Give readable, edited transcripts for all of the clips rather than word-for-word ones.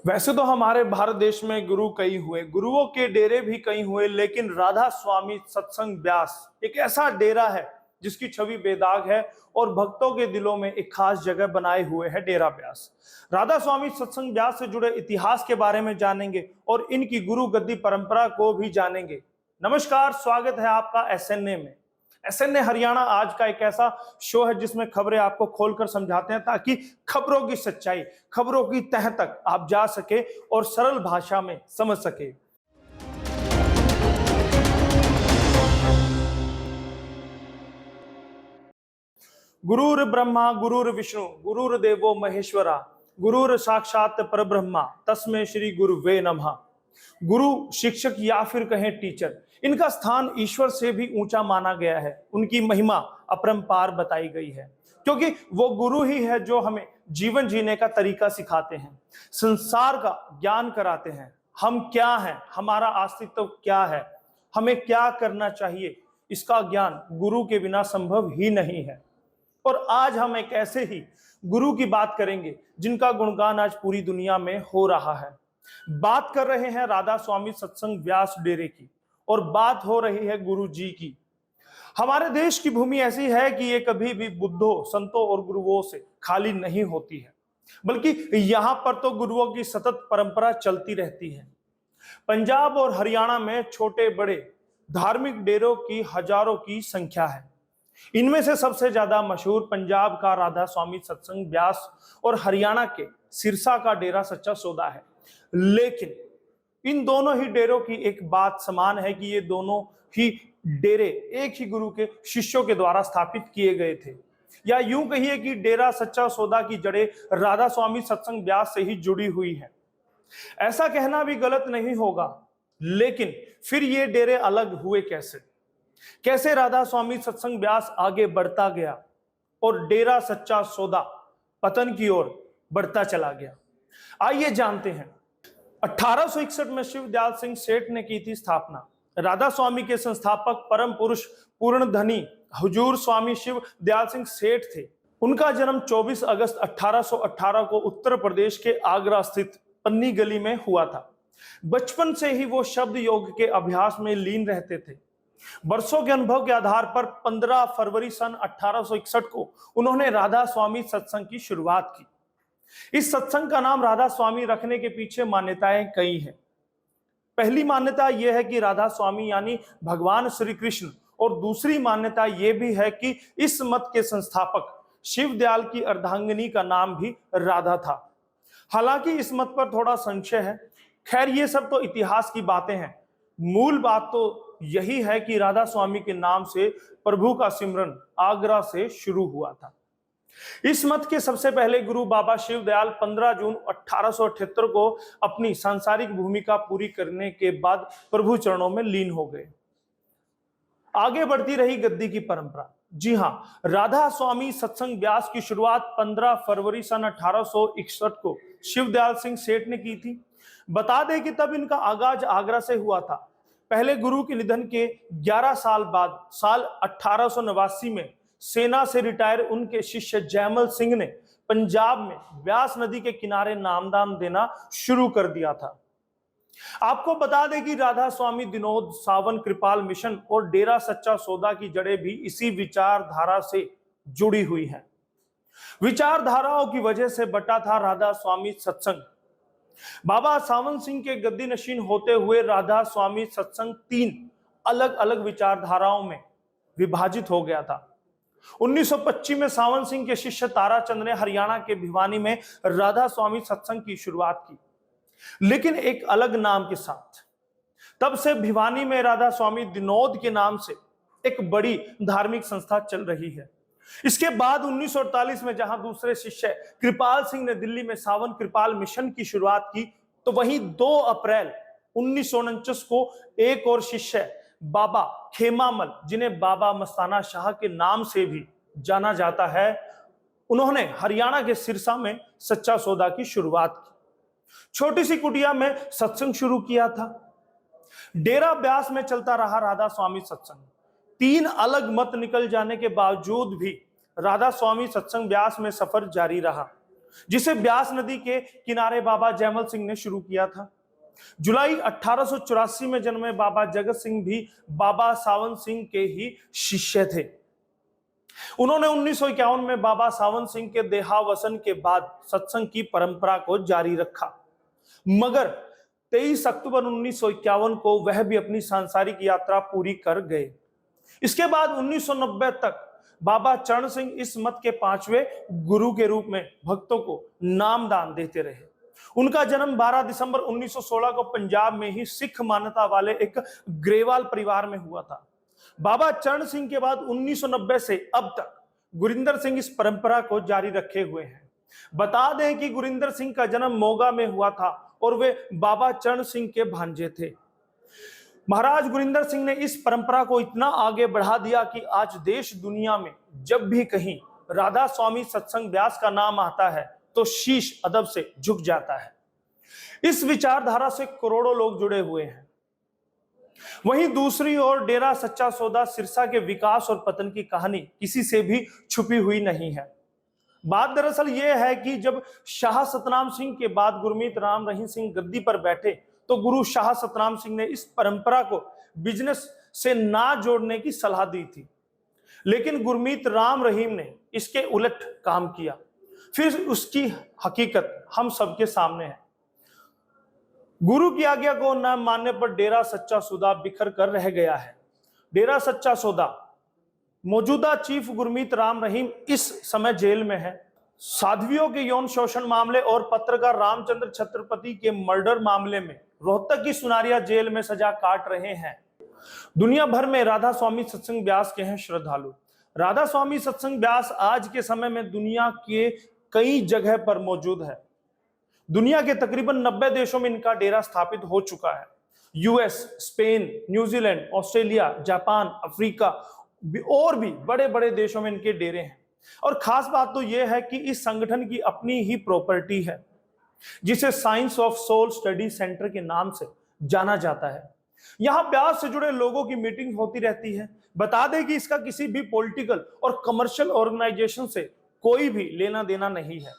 वैसे तो हमारे भारत देश में गुरु कई हुए, गुरुओं के डेरे भी कई हुए, लेकिन राधा स्वामी सत्संग व्यास एक ऐसा डेरा है जिसकी छवि बेदाग है और भक्तों के दिलों में एक खास जगह बनाए हुए है डेरा व्यास। राधा स्वामी सत्संग व्यास से जुड़े इतिहास के बारे में जानेंगे और इनकी गुरु गद्दी परंपरा को भी जानेंगे। नमस्कार, स्वागत है आपका एसएनए में। एसएनए हरियाणा आज का एक ऐसा शो है जिसमें खबरें आपको खोलकर समझाते हैं ताकि खबरों की सच्चाई, खबरों की तह तक आप जा सके और सरल भाषा में समझ सके। गुरुर ब्रह्मा गुरुर विष्णु गुरुर्देवो महेश्वरा गुरुर साक्षात परब्रह्मा तस्मै श्री गुरुवे नमः। गुरु, शिक्षक या फिर कहें टीचर, इनका स्थान ईश्वर से भी ऊंचा माना गया है। उनकी महिमा अपरंपार बताई गई है क्योंकि वो गुरु ही है जो हमें जीवन जीने का तरीका सिखाते हैं, संसार का ज्ञान कराते हैं। हम क्या हैं, हमारा अस्तित्व क्या है, हमें क्या करना चाहिए, इसका ज्ञान गुरु के बिना संभव ही नहीं है। और आज हम एक ऐसे ही गुरु की बात करेंगे जिनका गुणगान आज पूरी दुनिया में हो रहा है। बात कर रहे हैं राधा स्वामी सत्संग व्यास डेरे की और बात हो रही है गुरु जी की। हमारे देश की भूमि ऐसी है कि ये कभी भी बुद्धों, संतों और गुरुओं से खाली नहीं होती है, बल्कि यहां पर तो गुरुओं की सतत परंपरा चलती रहती है। पंजाब और हरियाणा में छोटे बड़े धार्मिक डेरों की हजारों की संख्या है। इनमें से सबसे ज्यादा मशहूर पंजाब का राधा स्वामी सत्संग व्यास और हरियाणा के सिरसा का डेरा सच्चा सौदा है। लेकिन इन दोनों ही डेरों की एक बात समान है कि ये दोनों ही डेरे एक ही गुरु के शिष्यों के द्वारा स्थापित किए गए थे, या यूं कहिए कि डेरा सच्चा सौदा की जड़ें राधा स्वामी सत्संग व्यास से ही जुड़ी हुई हैं। ऐसा कहना भी गलत नहीं होगा, लेकिन फिर ये डेरे अलग हुए कैसे? कैसे राधा स्वामी सत्संग व्यास आगे बढ़ता गया और डेरा सच्चा सौदा पतन की ओर बढ़ता चला गया? आइए जानते हैं। 1861 में शिव दयाल सिंह सेठ ने की थी स्थापना। राधा स्वामी के संस्थापक परम पुरुष पूर्ण धनी हुजूर स्वामी शिव दयाल सिंह सेठ थे। उनका जन्म 24 अगस्त 1818 को उत्तर प्रदेश के आगरा स्थित पन्नी गली में हुआ था। बचपन से ही वो शब्द योग के अभ्यास में लीन रहते थे। वर्षों के अनुभव के आधार पर 15 फरवरी सन 1861 को उन्होंने राधा स्वामी सत्संग की शुरुआत की। इस सत्संग का नाम राधा स्वामी रखने के पीछे मान्यताएं कई हैं। पहली मान्यता यह है कि राधा स्वामी यानी भगवान श्री कृष्ण, और दूसरी मान्यता यह भी है कि इस मत के संस्थापक शिव दयाल की अर्धांगिनी का नाम भी राधा था। हालांकि इस मत पर थोड़ा संशय है। खैर, ये सब तो इतिहास की बातें हैं। मूल बात तो यही है कि राधा स्वामी के नाम से प्रभु का सिमरन आगरा से शुरू हुआ था। इस मत के सबसे पहले गुरु बाबा शिव दयाल 15 जून 1878 को अपनी सांसारिक भूमिका पूरी करने के बाद प्रभु चरणों में लीन हो गए। आगे बढ़ती रही गद्दी की परंपरा। जी हां, राधा स्वामी सत्संग व्यास की शुरुआत 15 फरवरी सन 1861 को शिव दयाल सिंह सेठ ने की थी। बता दें कि तब इनका आगाज आगरा से हुआ था। पहले गुरु के निधन के 11 साल बाद साल 1889 में सेना से रिटायर उनके शिष्य जयमल सिंह ने पंजाब में व्यास नदी के किनारे नामदान देना शुरू कर दिया था। आपको बता दें कि राधा स्वामी दिनोद सावन कृपाल मिशन और डेरा सच्चा सौदा की जड़ें भी इसी विचारधारा से जुड़ी हुई हैं। विचारधाराओं की वजह से बटा था राधा स्वामी सत्संग। बाबा सावन सिंह के गद्दी नशीन होते हुए राधा स्वामी सत्संग 3 अलग अलग विचारधाराओं में विभाजित हो गया था। 1925 में सावन सिंह के शिष्य ताराचंद ने हरियाणा के भिवानी में राधा स्वामी सत्संग की शुरुआत की, लेकिन एक अलग नाम के साथ। तब से भिवानी में राधा स्वामी दिनोद के नाम से एक बड़ी धार्मिक संस्था चल रही है। इसके बाद 1948 में जहां दूसरे शिष्य कृपाल सिंह ने दिल्ली में सावन कृपाल मिशन की शुरुआत की, तो वहीं 2 अप्रैल 1949 को एक और शिष्य बाबा खेमामल, जिन्हें बाबा मस्ताना शाह के नाम से भी जाना जाता है, उन्होंने हरियाणा के सिरसा में सच्चा सौदा की शुरुआत की। छोटी सी कुटिया में सत्संग शुरू किया था। डेरा ब्यास में चलता रहा राधा स्वामी सत्संग। 3 अलग मत निकल जाने के बावजूद भी राधा स्वामी सत्संग व्यास में सफर जारी रहा। जिसे ब्यास नदी के किनारे बाबा जयमल सिंह ने शुरू किया था। जुलाई 1884 में जन्मे बाबा जगत सिंह भी बाबा सावन सिंह के ही शिष्य थे। उन्होंने 1951 में बाबा सावन सिंह के देहावसन के बाद सत्संग की परंपरा को जारी रखा, मगर 23 अक्टूबर 1951 को वह भी अपनी सांसारिक यात्रा पूरी कर गए। इसके बाद 1990 तक बाबा चरण सिंह इस मत के 5वें गुरु के रूप में भक्तों को नामदान देते रहे। उनका जन्म 12 दिसंबर 1916 को पंजाब में ही सिख मान्यता वाले एक ग्रेवाल परिवार में हुआ था। बाबा चरण सिंह के बाद 1990 से अब तक गुरिंदर सिंह इस परंपरा को जारी रखे हुए हैं। बता दें कि गुरिंदर सिंह का जन्म मोगा में हुआ था और वे बाबा चरण सिंह के भांजे थे। महाराज गुरिंदर सिंह ने इस परंपरा को इतना आगे बढ़ा दिया कि आज देश दुनिया में जब भी कहीं राधा स्वामी सत्संग व्यास का नाम आता है तो शीश अदब से झुक जाता है। इस विचारधारा से करोड़ों लोग जुड़े हुए हैं। वहीं दूसरी ओर डेरा सच्चा सौदा सिरसा के विकास और पतन की कहानी किसी से भी छुपी हुई नहीं है। बात दरअसल यह है कि जब शाह सतनाम सिंह के बाद गुरमीत राम रहीम सिंह गद्दी पर बैठे तो गुरु शाह सतनाम सिंह ने इस परंपरा को बिजनेस से ना जोड़ने की सलाह दी थी, लेकिन गुरमीत राम रहीम ने इसके उलट काम किया। फिर उसकी हकीकत हम सबके सामने है। गुरु की आज्ञा को न मानने पर डेरा सच्चा सौदा बिखर कर रह गया है। डेरा सच्चा सौदा मौजूदा चीफ गुरमीत राम रहीम इस समय जेल में है। साध्वियों के यौन शोषण मामले और पत्रकार रामचंद्र छत्रपति के मर्डर मामले में रोहतक की सुनारिया जेल में सजा काट रहे हैं। दुनिया भर में राधा स्वामी सत्संग व्यास के हैं श्रद्धालु। राधा स्वामी सत्संग व्यास आज के समय में दुनिया के कई जगह पर मौजूद है। दुनिया के तकरीबन 90 देशों में इनका डेरा स्थापित हो चुका है। US, Spain, New Zealand, Australia, Japan, Africa और भी बड़े बड़े देशों में इनके डेरे हैं। और खास बात तो यह है कि इस संगठन की अपनी ही प्रॉपर्टी है, जिसे science of soul study centre के नाम से जाना जाता है। यहां व्यास से जुड़े लोगों की मीटिंग होती रहती है। बता दें कि इसका किसी भी पॉलिटिकल और कमर्शियल ऑर्गेनाइजेशन से कोई भी लेना देना नहीं है।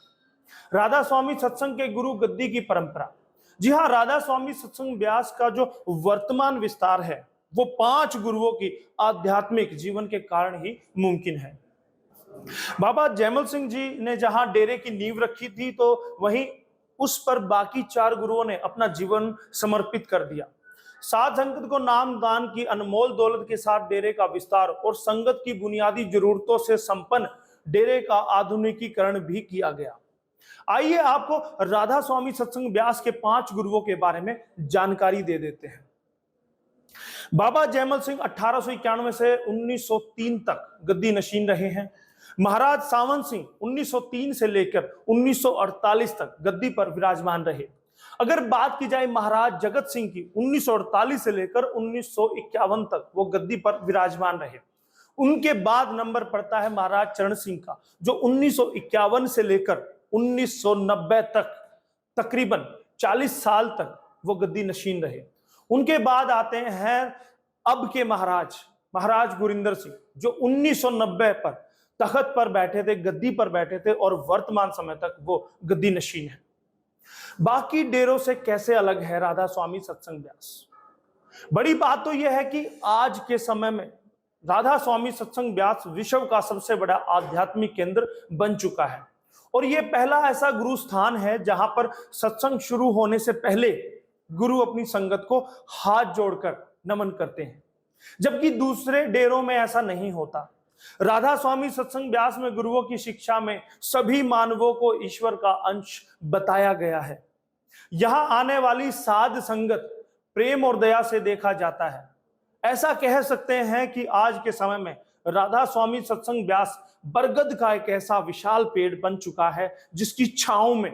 राधा स्वामी सत्संग के गुरु गद्दी की परंपरा, जी हां, राधा स्वामी सत्संग व्यास का जो वर्तमान विस्तार है वो 5 गुरुओं की आध्यात्मिक जीवन के कारण ही मुमकिन है। बाबा जयमल सिंह जी ने जहां डेरे की नींव रखी थी तो वहीं उस पर बाकी 4 गुरुओं ने अपना जीवन समर्पित कर दिया। साध संगत को नाम दान की अनमोल दौलत के साथ डेरे का विस्तार और संगत की बुनियादी जरूरतों से संपन्न डेरे का आधुनिकीकरण भी किया गया। आइए आपको राधा स्वामी सत्संग व्यास के 5 गुरुओं के बारे में जानकारी दे देते हैं। बाबा जयमल सिंह 1891 से 1903 तक गद्दी नशीन रहे हैं। महाराज सावन सिंह 1903 से लेकर 1948 तक गद्दी पर विराजमान रहे। अगर बात की जाए महाराज जगत सिंह की, 1948 से लेकर 1951 तक वो गद्दी पर विराजमान रहे। उनके बाद नंबर पड़ता है महाराज चरण सिंह का, जो 1951 से लेकर 1990 तक तकरीबन 40 साल तक वो गद्दी नशीन रहे। उनके बाद आते हैं अब के महाराज गुरिंदर सिंह, जो 1990 पर तख्त पर बैठे थे, गद्दी पर बैठे थे और वर्तमान समय तक वो गद्दी नशीन है। बाकी डेरों से कैसे अलग है राधा स्वामी सत्संग व्यास? बड़ी बात तो यह है कि आज के समय में राधा स्वामी सत्संग व्यास विश्व का सबसे बड़ा आध्यात्मिक केंद्र बन चुका है और यह पहला ऐसा गुरु स्थान है जहां पर सत्संग शुरू होने से पहले गुरु अपनी संगत को हाथ जोड़कर नमन करते हैं, जबकि दूसरे डेरों में ऐसा नहीं होता। राधा स्वामी सत्संग व्यास में गुरुओं की शिक्षा में सभी मानवों को ईश्वर का अंश बताया गया है। यहां आने वाली साध संगत प्रेम और दया से देखा जाता है। ऐसा कह सकते हैं कि आज के समय में राधा स्वामी सत्संग व्यास बरगद का एक ऐसा विशाल पेड़ बन चुका है जिसकी छांव में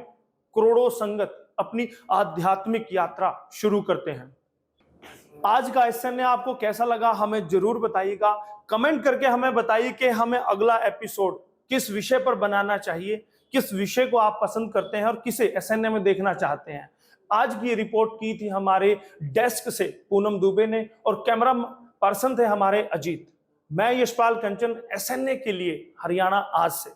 करोड़ों संगत अपनी आध्यात्मिक यात्रा शुरू करते हैं। आज का एसएनए आपको कैसा लगा हमें जरूर बताइएगा। कमेंट करके हमें बताइए कि हमें अगला एपिसोड किस विषय पर बनाना चाहिए, किस विषय को आप पसंद करते हैं और किसे एसएनए में देखना चाहते हैं। आज की रिपोर्ट की थी हमारे डेस्क से पूनम दुबे ने और कैमरा पर्सन थे हमारे अजीत। मैं यशपाल कंचन, एसएनए के लिए हरियाणा आज से।